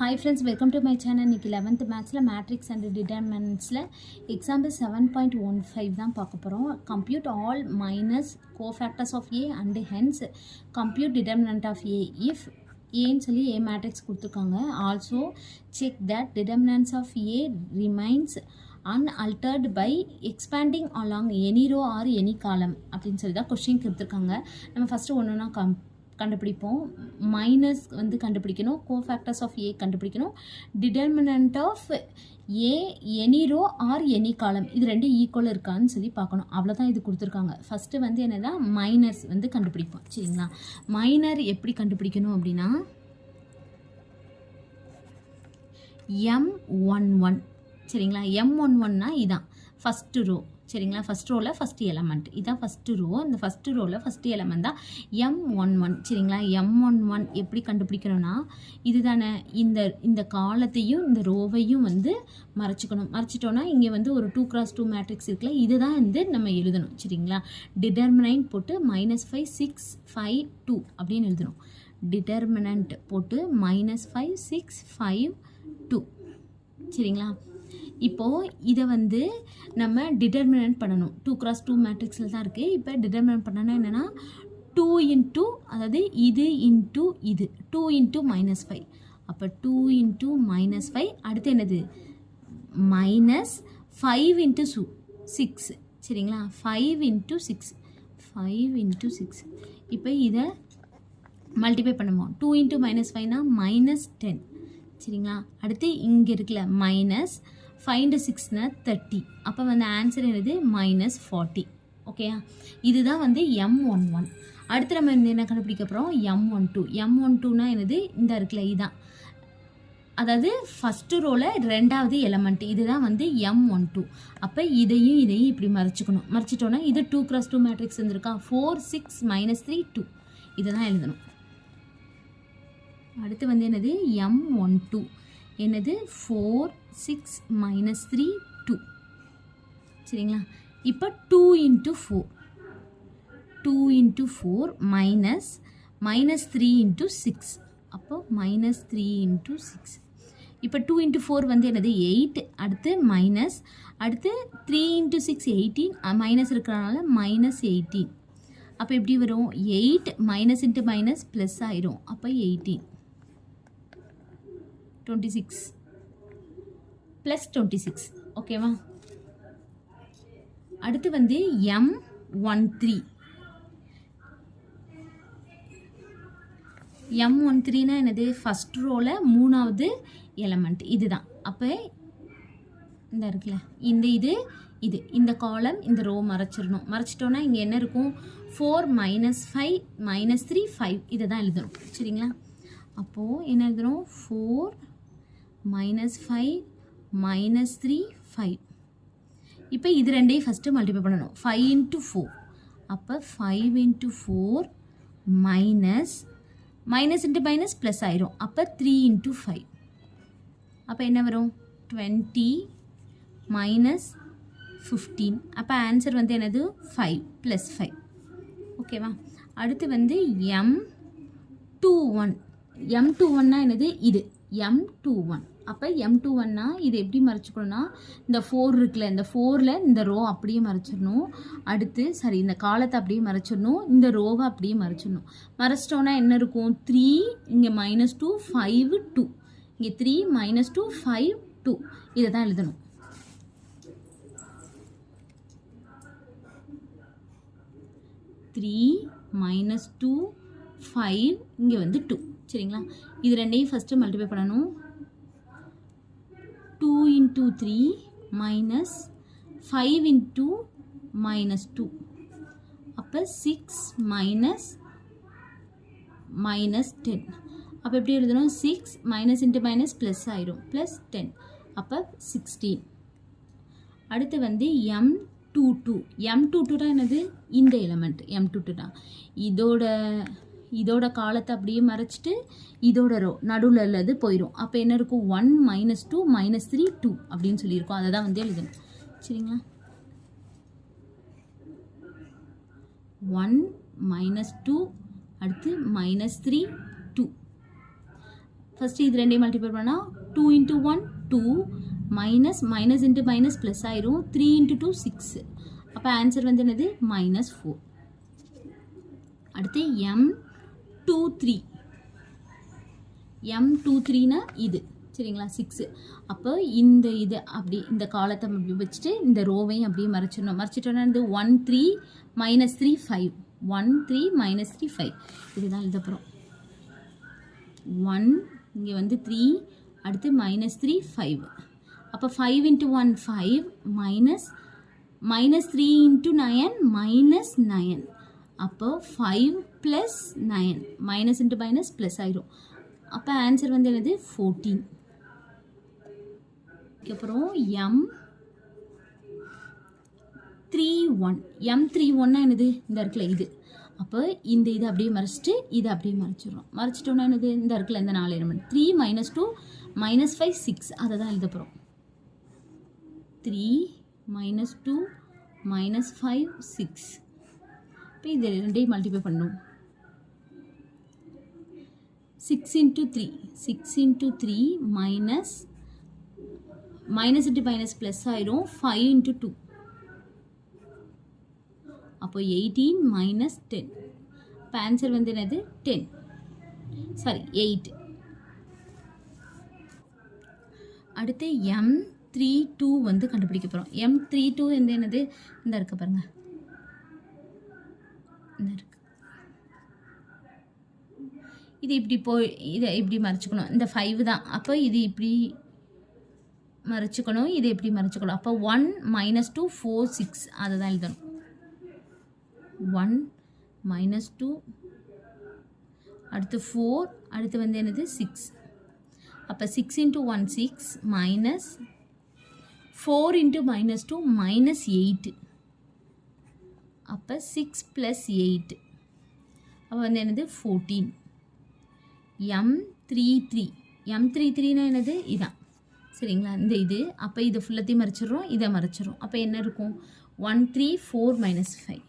Hi friends, welcome to my channel. இன்னைக்கு 11th மேத்ஸ்ல matrix and டிட்டர்மினன்ட்ஸ்ல எக்ஸாம்பிள் 7.15 தான் பார்க்க போகிறோம். Compute all minus cofactors of A and hence compute determinant of A if ஏன்னு சொல்லி ஏ மேட்ரிக்ஸ் கொடுத்துருக்காங்க. Also check that determinants of A remains unaltered by expanding along any row or any column அப்படின்னு சொல்லி தான் question கொடுத்துருக்காங்க. நம்ம first ஒன்றுனா கண்டுபிடிப்போம். மைனஸ் வந்து கண்டுபிடிக்கணும், கோஃபேக்டர்ஸ் ஆஃப் ஏ கண்டுபிடிக்கணும், determinant of A any row or any column இது ரெண்டு ஈக்குவல் இருக்கான்னு சொல்லி பார்க்கணும். அவ்வளோதான் இது கொடுத்துருக்காங்க. ஃபஸ்ட்டு வந்து என்னென்னா மைனர்ஸ் வந்து கண்டுபிடிப்போம். சரிங்களா, மைனர் எப்படி கண்டுபிடிக்கணும் அப்படின்னா M11 சரிங்களா. M11னா இதான் ஃபஸ்ட்டு ரோ. சரிங்களா, ஃபஸ்ட் ரோவில் ஃபஸ்ட்டு எலமெண்ட் இதான் ஃபஸ்ட்டு ரோ. இந்த ஃபஸ்ட்டு ரோவில் ஃபஸ்ட்டு எலமெண்ட் தான் M11. சரிங்களா, M11 எப்படி கண்டுபிடிக்கணும்னா இது தானே, இந்த காலத்தையும் இந்த ரோவையும் வந்து மறைச்சிக்கணும். மறைச்சிட்டோன்னா இங்கே வந்து ஒரு 2x2 மேட்ரிக்ஸ் இருக்குல்ல, இதுதான் வந்து நம்ம எழுதணும். சரிங்களா, டிட்டர்மினன்ட் போட்டு -5 6 5 2 அப்படின்னு எழுதணும். டிட்டர்மினன்ட் போட்டு -5 6 5 2. சரிங்களா, இப்போது இதை வந்து நம்ம டிட்டர்மினன்ட் பண்ணணும். 2x2 மேட்ரிக்ஸில் தான் இருக்குது. இப்போ டிட்டர்மினன்ட் பண்ணனா என்னென்னா 2 இன்ட்டு, அதாவது இது இன்ட்டு இது 2 இன்ட்டு -5. அப்போ 2 இன்ட்டு -5 அடுத்து என்னது -5 இன்ட்டு 6. சரிங்களா, 5 இன்ட்டு 6 5 இன்ட்டு 6. இப்போ இதை மல்டிப்ளை பண்ணுவோம். 2 இன்ட்டு -5னா -10. சரிங்களா, அடுத்து இங்கே இருக்குல்ல மைனஸ் 5 6னா 30. அப்போ வந்து ஆன்சர் என்னது -40. ஓகேயா, இதுதான் வந்து M11. அடுத்து நம்ம என்ன கண்டுபிடிக்க போகிறோம், M12. M12னா என்னது, இந்த இருக்குல்ல இதான், அதாவது ஃபஸ்ட்டு ரோவில் ரெண்டாவது எலமெண்ட் இதுதான் வந்து M12. அப்போ இதையும் இப்படி மறைச்சிக்கணும். மறைச்சிட்டோன்னா இது 2x2 மேட்ரிக்ஸ் இருந்திருக்கா, 4 6 -3 2 இதை தான் எழுதணும். அடுத்து வந்து என்னது M12 என்னது 4 6 -3 2. சரிங்களா, இப்போ 2 இன்ட்டு 4 2 இன்ட்டு 4 -3 இன்ட்டு 6. அப்போ -3 இன்ட்டு 6. இப்போ 2 இன்ட்டு 4 வந்து என்னது 8. அடுத்து மைனஸ், அடுத்து 3 இன்ட்டு 6 18 மைனஸ் இருக்கிறனால -18. அப்போ எப்படி வரும் 8 மைனஸ் இன்ட்டு மைனஸ் ப்ளஸ் ஆயிரும். அப்போ 18 26 ப்ளஸ் 26. ஓகேவா, அடுத்து வந்து M13. M13னா என்னது, ஃபஸ்ட் ரோவில் மூணாவது எலமெண்ட் இதுதான். அப்போ இந்த இருக்குல்ல இந்த காலம் இந்த ரோ மறைச்சிடணும். மறைச்சிட்டோன்னா இங்கே என்ன இருக்கும் 4 -5 -3 5 இதை தான் எழுதணும். சரிங்களா, அப்போது என்ன எழுதணும் 4 -5 -3 5. இப்போ இது ரெண்டையும் ஃபஸ்ட்டு மல்டிப்ளை பண்ணணும். 5 இன்ட்டு 4. அப்போ 5 into 4 minus into minus plus ஆயிரும். அப்போ 3 இன்ட்டு 5. அப்போ என்ன வரும் 20 -15. அப்போ ஆன்சர் வந்து என்னது 5 + 5. ஓகேவா, அடுத்து வந்து M21னா என்னது இது M21. அப்போ M21னா இது எப்படி மறைச்சிக்கணும்னா இந்த 4 இருக்குல்ல, இந்த 4ல் இந்த ரோ அப்படியே மறைச்சிடணும். அடுத்து இந்த காலத்தை அப்படியே மறைச்சிடணும், இந்த ரோவை அப்படியே மறைச்சிடணும். மறைச்சிட்டோன்னா என்ன இருக்கும் 3 இங்கே -2 5 2 இங்கே 3 -2 5 2 இதை தான் எழுதணும். -2 5 இங்கே வந்து 2. சரிங்களா, இது ரெண்டையும் ஃபஸ்ட்டு மல்டிப்ளை பண்ணணும். 2 இன்ட்டு 3 மைனஸ் 5 இன்ட்டு -2. அப்போ 6 -10. அப்போ எப்படி எழுதணும் 6 மைனஸ் இன்ட்டு மைனஸ் ப்ளஸ் ஆயிரும் ப்ளஸ் 10. அப்போ 16. அடுத்து வந்து M22 தான் என்னது, இந்த எலமெண்ட் M22 தான். இதோட காலத்தை அப்படியே மறைச்சிட்டு இதோட ரோ நடுவில் உள்ளது போயிடும். அப்போ என்ன இருக்கும் 1 -2 -3 2 அப்படின்னு சொல்லியிருக்கோம். அதை தான் வந்து எழுதணும். சரிங்களா, 1 -2 அடுத்து -3 2. ஃபஸ்ட்டு இது ரெண்டையும் மல்டிப்ளை பண்ணால் 2 into 1 2 minus into minus plus ஆயிரும் 3 into 2 6. அப்போ ஆன்சர் வந்து என்னது -4. அடுத்து M23 M23னா இது சரிங்களா 6. அப்போ இந்த இது அப்படி இந்த காலத்தை அப்படி வச்சுட்டு இந்த ரோவையும் அப்படியே மறைச்சிட்டோன்னா இது 1 3 -3 5 1 3 -3 5 இதுதான் எழுத போகிறோம். 1 இங்கே வந்து 3 அடுத்து -3 5. அப்போ 5 into 1 5 -3 into 9 -9. அப்போ 5 + 9 மைனஸ் இன்ட்டு மைனஸ் ப்ளஸ் ஆயிடும். அப்போ ஆன்சர் வந்து என்னது 14. அப்புறம் M31 என்னது இந்த இடத்துல இது. அப்போ இந்த இதை அப்படியே மறைச்சிட்டு இதை அப்படியே மறைச்சிட்டோன்னா என்னது இந்த இடத்துல இந்த 4 எலிமெண்ட் 3 -2 -5 6 அதை தான் எழுத போகிறோம். 3 -2 -5 6. இப்போ இது ரெண்டையும் மல்டிப்ளை பண்ணணும். 6 into 3 minus into minus plus ஆயிரும் 5 into 2. அப்போ 18 - 10. இப்போ ஆன்சர் வந்து என்னது 10 சாரி 8. அடுத்து M32 வந்து கண்டுபிடிக்க போகிறோம். M32 வந்து என்னது இந்த இருக்க பாருங்க இந்த இருக்கு. இது இப்படி இதை இப்படி மறைச்சிக்கணும். இந்த 5 தான். அப்போ இது இப்படி மறைச்சிக்கணும், இது எப்படி மறைச்சிக்கணும். அப்போ 1 -2 4 6 அதை தான் எழுதணும். 1 -2 அடுத்து 4 அடுத்து வந்து என்னது 6. அப்போ 6 into 1 6 மைனஸ் 4 into -2 -8. அப்போ 6 + 8 அப்போ வந்து என்னது 14. M33னா என்னது இதான் சரிங்களா இந்த இது. அப்போ இது ஃபுல்லத்தையும் மறைச்சிடுறோம், இதை மறைச்சிடும். அப்போ என்ன இருக்கும் 1 3 4 -5.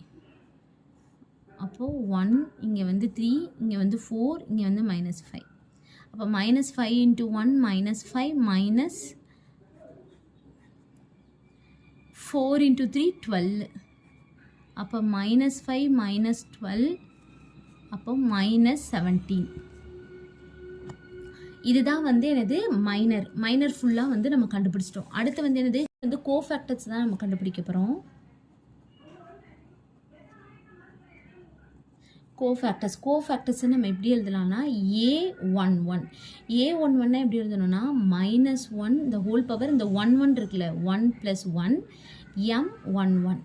அப்போது 1 இங்கே வந்து 3 இங்கே வந்து 4 இங்கே வந்து -5. அப்போ -5 into 1 -5 -4 into 3 12. அப்போ -5 -12 அப்போ -17. இதுதான் வந்து என்னது மைனர் ஃபுல்லாக வந்து நம்ம கண்டுபிடிச்சிட்டோம். அடுத்து வந்து என்னது வந்து கோஃபேக்டர்ஸ் தான் நம்ம கண்டுபிடிக்க போகிறோம். கோஃபேக்டர்ஸ் நம்ம எப்படி எழுதலாம்னா A11 எப்படி எழுதணும்னா -1 இந்த ஹோல் பவர் இந்த 1 இருக்குல்ல 1 + 1 M11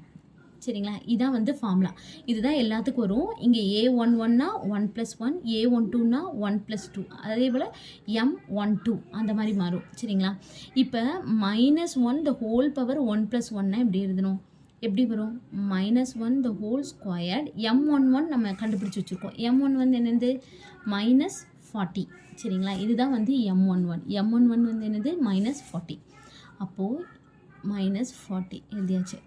சரிங்களா. இதான் வந்து ஃபார்முலா. இதுதான் எல்லாத்துக்கும் வரும். இங்கே A11னா 1 + 1 A12னா 1 + 2 அதே போல் M12 அந்த மாதிரி மாறும் சரிங்களா. இப்போ -1 the whole power 1 + 1னா எப்படி எழுதணும் எப்படி வரும் -1 the whole squared M11 நம்ம கண்டுபிடிச்சி வச்சுருக்கோம். M11 என்னது -40 சரிங்களா. இதுதான் வந்து M11 வந்து என்னது -40. அப்போது -40 எழுதியாச்சு.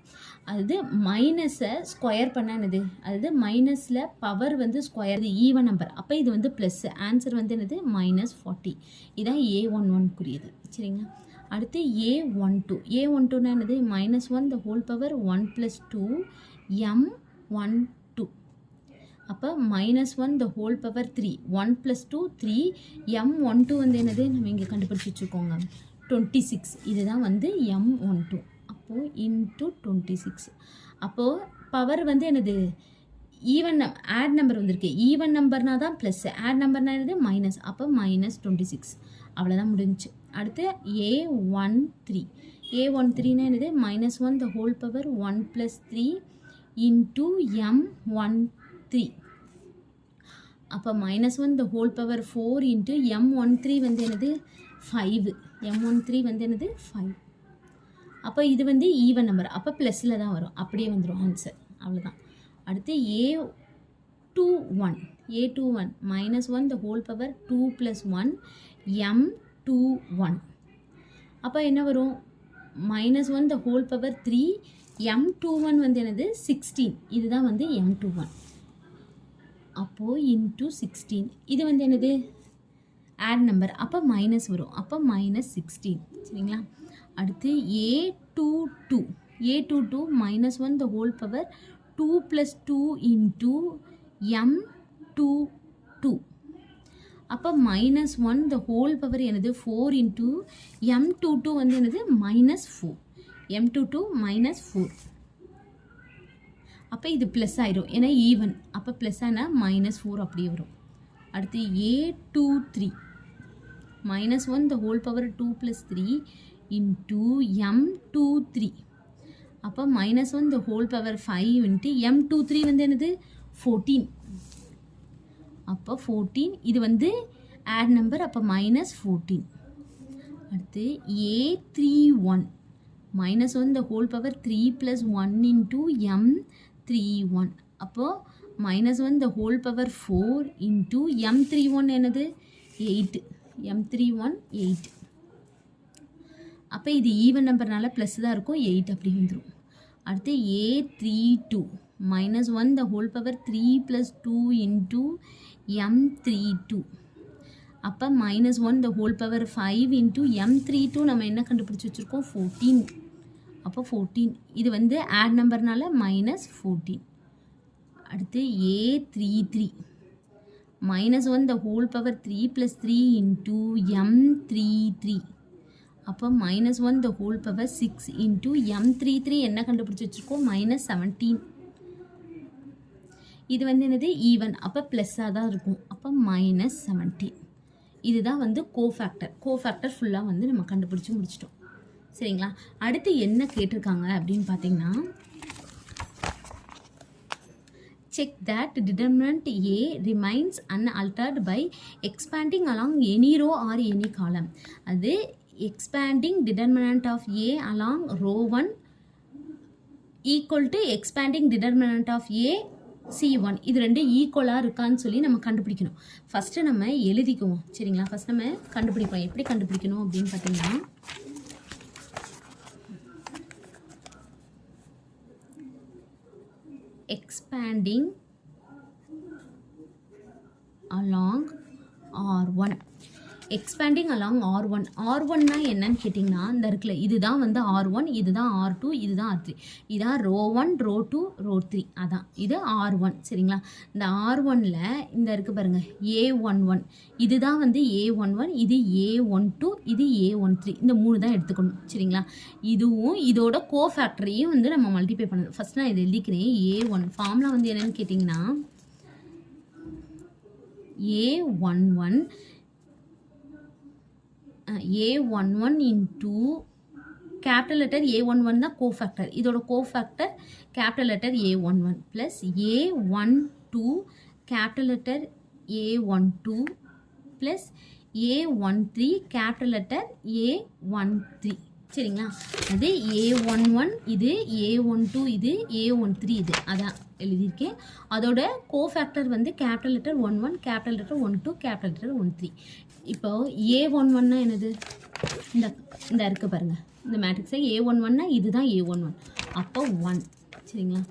அது மைனஸை ஸ்கொயர் பண்ண என்னது அதாவது மைனஸில் பவர் வந்து ஸ்கொயர் ஈவன் நம்பர். அப்போ இது வந்து ப்ளஸ் ஆன்சர் வந்து என்னது -40. இதான் A11க்குரியது சரிங்களா. அடுத்து A12னா என்னது -1 the whole power 1 + 2 M12. அப்போ -1 the whole power 3 1 + 2 3 M12 வந்து என்னது நம்ம இங்கே கண்டுபிடிச்சி வச்சுருக்கோங்க 26. இதுதான் வந்து M12. அப்போது இன்ட்டு 26. அப்போது பவர் வந்து என்னது ஈவன் ஆட் நம்பர் வந்திருக்கு. ஈவன் நம்பர்னா தான் ப்ளஸ், ஆட் நம்பர்னா என்னது மைனஸ். அப்போ -26 அவ்வளோதான் முடிஞ்சிச்சு. அடுத்து A13னா என்னது -1 the whole power 1 + 3 into M13. அப்போ -1 the whole power 4 into M13 வந்து என்னது 5. M13 வந்து என்னது 5. அப்போ இது வந்து ஈவன் நம்பர். அப்போ ப்ளஸில் தான் வரும். அப்படியே வந்துடும் ஆன்சர். அவ்வளோதான். அடுத்து A21 -1 the whole power 2 + 1 M21. அப்போ என்ன வரும் -1 the whole power 3 M21 வந்து என்னது 16. இதுதான் வந்து M21. அப்போது இன்ட்டு 16 இது வந்து என்னது ஆட் நம்பர் அப்போ மைனஸ் வரும், அப்போ -16 சரிங்களா. அடுத்து a22 -1 the whole power 2 + 2 into m22 அப்போ -1 the whole power என்னது 4 into m22 வந்து என்னது -4 m22 -4 அப்போ இது ப்ளஸ் ஆயிடும் ஏன்னா ஈவன், அப்போ ப்ளஸ் ஆனால் -4 அப்படியே வரும். அடுத்து a23 -1 the whole power 2 + 3 into m23 அப்போ -1 the whole power 5 into m23 வந்து என்னது 14 அப்போ 14 இது வந்து ஆட் நம்பர் அப்போ -14. அடுத்து a31 -1 the whole power 3 + 1 into m31 அப்போ -1 the whole power 4 into m31 என்னது 8 m31 8 அப்போ இது ஈவன் நம்பர்னால ப்ளஸ் தான் இருக்கும் 8 அப்படி வந்துடும். அடுத்து a32 -1 the whole power 3 + 2 into m32 அப்போ -1 the whole power 5 into m32 நம்ம என்ன கண்டுபிடிச்சி வச்சுருக்கோம் 14 அப்போ 14 இது வந்து ஆட் நம்பர்னால -14. அடுத்து a33 -1 the whole power 3 + 3 into m33 அப்போ -1 the whole power 6 into m33 என்ன கண்டுபிடிச்சி வச்சுருக்கோம் -17 இது வந்து என்னது ஈவன் அப்போ ப்ளஸ்ஸாக தான் இருக்கும் அப்போ -17 இதுதான் வந்து கோஃபேக்டர் ஃபுல்லாக வந்து நம்ம கண்டுபிடிச்சி முடிச்சிட்டோம் சரிங்களா. அடுத்து என்ன கேட்டிருக்காங்க அப்படின்னு பார்த்தீங்கன்னா check that determinant A remains unaltered by expanding along any row or any column. அது expanding determinant of A along row 1 equal to expanding determinant of A C1 இது ரெண்டு ஈக்குவலாக இருக்கான்னு சொல்லி நம்ம கண்டுபிடிக்கணும். ஃபஸ்ட்டு நம்ம எழுதிக்குவோம் சரிங்களா. ஃபஸ்ட் நம்ம கண்டுபிடிப்போம். எப்படி கண்டுபிடிக்கணும் அப்படின்னு பார்த்தீங்கன்னா expanding along R1 expanding along R1 R1னா என்னன்னு கேட்டிங்கன்னா இந்த இருக்குல்ல இதுதான் வந்து R1 இதுதான் R2 இதுதான் R3 இதான் ரோ 1 ரோ 2 ரோ 3 அதான் இது R1 சரிங்களா. இந்த R1ல இந்த இருக்குது பாருங்கள் A11 இதுதான் வந்து A11 இது A12 இது A13 இந்த 3 தான் எடுத்துக்கணும் சரிங்களா. இதுவும் இதோட கோஃபேக்டரையும் வந்து நம்ம மல்டிப்ளை பண்ணணும். ஃபஸ்ட் நான் இதை எழுதிக்கிறேன். A1 ஃபார்முலா வந்து என்னன்னு கேட்டிங்கன்னா A11 into capital letter A11 தான் கோஃபேக்டர். இதோட cofactor capital letter A11 plus A12 capital letter A12 plus A13 capital letter A13 சரிங்களா. அது A11 இது A12 இது A13 இது அதான் எழுதியிருக்கேன். அதோட கோஃபேக்டர் வந்து capital letter 11 capital letter 12 capital letter 13. இப்போ A11னா என்னது இந்த இருக்கு பாருங்கள் இந்த மேட்ரிக்ஸை A11னா இதுதான் A11 அப்போ 1 சரிங்களா.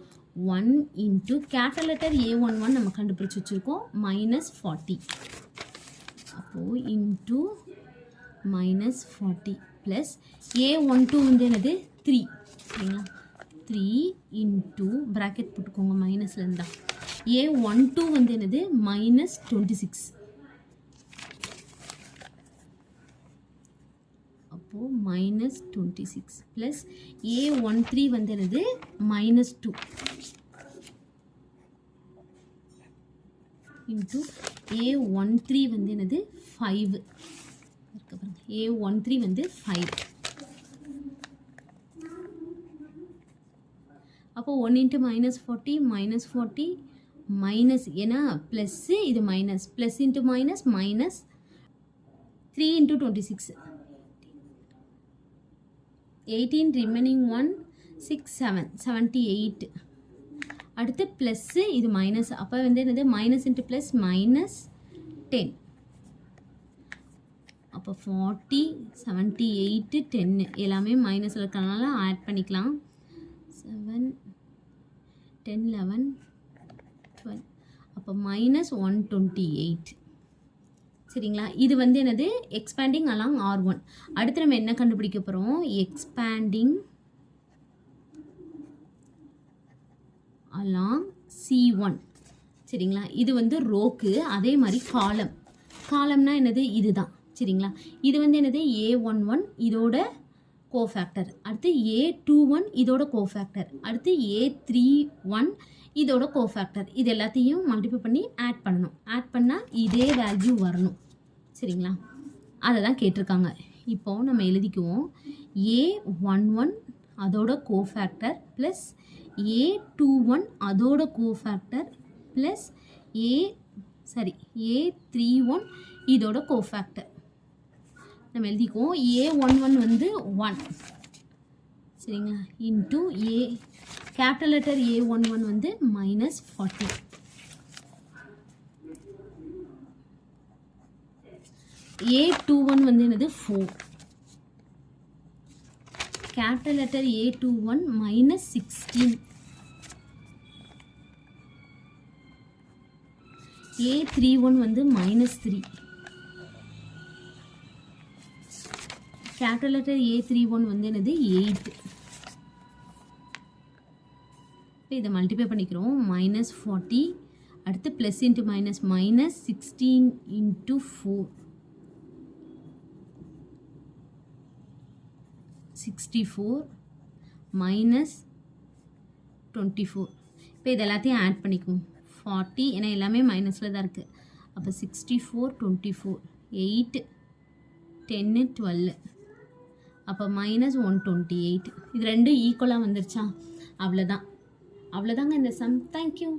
1 இன்ட்டு கேபிட்டல் லெட்டர் A11 நம்ம கண்டுபிடிச்சி வச்சுருக்கோம் -40 அப்போது இன்ட்டு -40 ப்ளஸ் A12 வந்து என்னது 3 சரிங்களா. 3 இன்ட்டு ப்ராக்கெட் போட்டுக்கோங்க மைனஸில் இருந்தால் A12 வந்து என்னது -26 அப்போது -26 ப்ளஸ் A13 வந்து என்னது -2 இன்ட்டு A13 வந்து என்னது 5 A13 வந்து 5 அப்போ 1 இன்ட்டு -40 -40 மைனஸ் ஏன்னா ப்ளஸ்ஸு இது minus plus into minus minus 3 into 26 18 remaining 1 6 7 78 அடுத்து ப்ளஸ்ஸு இது மைனஸ் அப்போ வந்து என்னது மைனஸ் இன்ட்டு ப்ளஸ் -10 அப்போ 40 78 10 எல்லாமே மைனஸில் இருக்கிறனால ஆட் பண்ணிக்கலாம் 7 10 11 12 அப்போ -128 சரிங்களா? இது வந்து என்னது எக்ஸ்பேண்டிங் அலாங் R1. அடுத்து நம்ம என்ன கண்டுபிடிக்க போகிறோம்? Expanding along C1. சரிங்களா? இது வந்து ரோக்கு. அதே மாதிரி காலம்னா என்னது இதுதான். சரிங்களா? இது வந்து என்னது A11 இதோட கோஃபேக்டர். அடுத்து A21 இதோட கோஃபேக்டர். அடுத்து A31 இதோட கோஃபேக்டர். இது எல்லாத்தையும் மல்டிப்ளை பண்ணி ஆட் பண்ணணும். ஆட் பண்ணால் இதே வேல்யூ வரணும். சரிங்களா? அதை தான் கேட்டிருக்காங்க. இப்போது நம்ம எழுதிக்குவோம். A11 அதோட கோஃபேக்டர் ப்ளஸ் A21 அதோட கோஃபேக்டர் ப்ளஸ் A31 இதோட கோஃபேக்டர். நம்ம எழுதிக்குவோம். A11 வந்து 1. சரிங்களா? இன்ட்டு கேபிட்டல் லெட்டர் A11 வந்து -40. A21 வந்து என்னது 4. Capital letter A21 -16. A31 வந்து -3. கேபிட்டல் லெட்டர் A31 வந்து என்னது 8. இப்போ இதை மல்டிப்ளை பண்ணிக்கிறோம். -40 அடுத்து ப்ளஸ் இன்ட்டு மைனஸ் -16 இன்ட்டு 4 64 -24. இப்போ இது எல்லாத்தையும் ஆட் பண்ணிக்குவோம். 40 ஏன்னா எல்லாமே மைனஸில் தான் இருக்குது. அப்போ 64 24 8 10 12 அப்போ -128. இது ரெண்டும் ஈக்குவலாக வந்துருச்சா? அவ்வளோதாங்க இந்த சம். தேங்க்யூ.